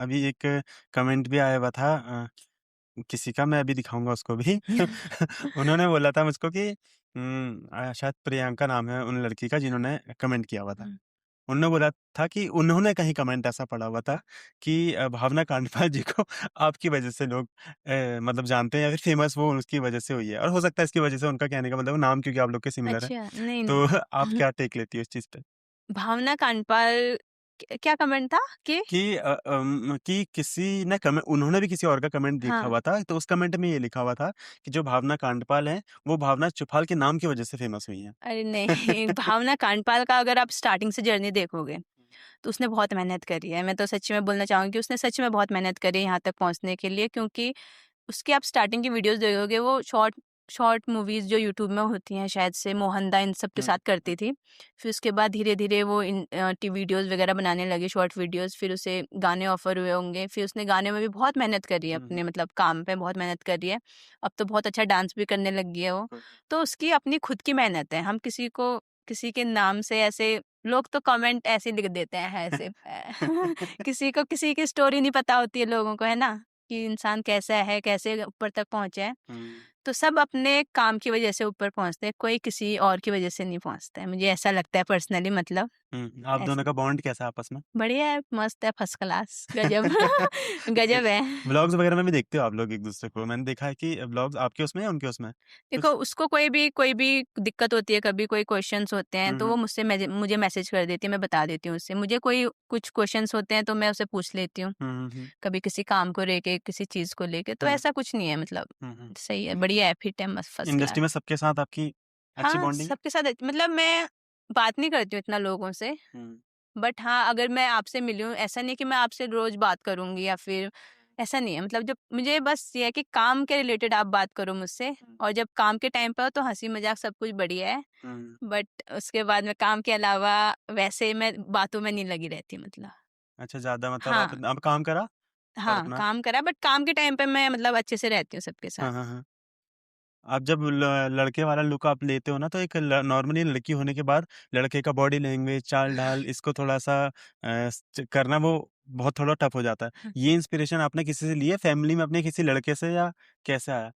अभी एक कमेंट भी आया हुआ था किसी का, मैं अभी दिखाऊँगा उसको भी। उन्होंने बोला था मुझको कि शायद प्रियंका नाम है उन लड़की का जिन्होंने कमेंट किया हुआ था। हुँ। उन्होंने बोला था कि उन्होंने कहीं कमेंट ऐसा पढ़ा हुआ था कि भावना कांडपाल जी को आपकी वज़ह से लोग मतलब जानते हैं या फिर फ़ेमस वो उसकी वज़ह से हुई है और हो सकता है इसकी वज़ह से उनका कहने का मतलब नाम क्योंकि आप लोग के सिमिलर है। अच्छा, नहीं, तो नहीं। आप क्या टेक लेती हो इस चीज़ पे? भावना कांडपाल क्या कमेंट था कि कि किसी ने कमें उन्होंने भी किसी और का कमेंट देखा हाँ, हुआ था, तो उस कमेंट में ये लिखा हुआ था कि जो भावना कांडपाल हैं, वो भावना चुफाल के नाम की वज़ह से फ़ेमस हुई हैं। अरे नहीं, भावना कांडपाल का अगर आप स्टार्टिंग से जर्नी देखोगे, तो उसने बहुत मेहनत करी है। मैं तो सच्ची में बोलना चाहूँगी कि उसने सच में बहुत मेहनत करी है यहाँ तक पहुँचने के लिए, क्योंकि उसकी आप स्टार्टिंग की वीडियोज़ देखोगे, वो शॉर्ट शॉर्ट मूवीज़ जो यूट्यूब में होती हैं, शायद से मोहनदा इन सब के हुँ, साथ हुँ, करती थी। फिर उसके बाद धीरे-धीरे वो वीडियोज़ वगैरह बनाने लगी, शॉर्ट वीडियोज़। फिर उसे गाने ऑफ़र हुए होंगे, फिर उसने गाने में भी बहुत मेहनत करी है, हुँ, हुँ, अपने मतलब काम पे बहुत मेहनत करी है। अब तो बहुत अच्छा डांस भी करने लगी है वो। बिल्कुल। तो उसकी अपनी खुद की मेहनत है। हम किसी के नाम से ऐसे लोग तो कमेंट ऐसे लिख देते हैं ऐसे किसी को किसी की स्टोरी नहीं पता होती है लोगों को, है ना? कि इंसान कैसा है, कैसे ऊपर तक पहुँचा है। हुँ, तो सब अपने काम की वजह से ऊपर पहुँचते हैं, कोई किसी और की वजह से नहीं पहुँचता है। मुझे ऐसा लगता है पर्सनली, मतलब हुँ, आप दोनों ऐसे। का बॉन्ड कैसा है आपस में? बढ़िया है, मस्त है, फर्स्ट क्लास, गज़ब गज़ब है। व्लॉग्स वगैरह में भी देखते हो आप लोग एक-दूसरे को? मैंने देखा है कि व्लॉग्स आपके उसमें या उनके उसमें? देखो, कुछ उसको कोई भी दिक्कत होती है, कभी कोई क्वेश्चंस होते हैं, हुँ, तो वो हुँ, मुझे मैसेज कर देती है, मैं बता देती हूँ उससे। मुझे कोई कुछ क्वेश्चंस होते हैं, तो मैं उससे पूछ लेती हूँ, हुँ, हुँ, हुँ, कभी किसी काम को लेके, किसी चीज़ को लेके। तो हुँ, ऐसा कुछ नहीं है, मतलब हुँ, हुँ। सही है, बढ़िया है, फिट है, मस्त फर्स्ट इंडस्ट्री क्लास। में सबके साथ आपकी अच्छी हाँ, बॉन्डिंग है? सबके साथ मतलब मैं बात नहीं करती हूँ इतना लोगों से, हुँ, बट हाँ, अगर मैं आपसे मिली हूँ, ऐसा नहीं कि मैं आपसे रोज़ बात करूँगी या फिर ऐसा नहीं है। मतलब जब मुझे बस ये है कि काम के रिलेटेड आप बात करो मुझसे, हुँ, और जब काम के टाइम पे हो तो हँसी-मज़ाक सब कुछ बढ़िया है। हुँ। बट उसके बाद में काम के अलावा वैसे मैं बातों में नहीं लगी रहती, मतलब। अच्छा ज़्यादा मतलब आप हाँ, अब काम करा और हाँ, अपना काम करा, बट काम के टाइम पे मैं मतलब अच्छे से रहती हूँ सबके साथ। हाँ, हाँ, हाँ। आप जब लड़के वाला लुक आप लेते हो ना तो एक नॉर्मली लड़की होने के बाद लड़के का बॉडी लैंग्वेज, चाल-ढाल इसको थोड़ा-सा करना वो बहुत थोड़ा टफ हो जाता है। ये इंस्पिरेशन आपने किसी से ली है फैमिली में अपने किसी लड़के से या कैसे आया?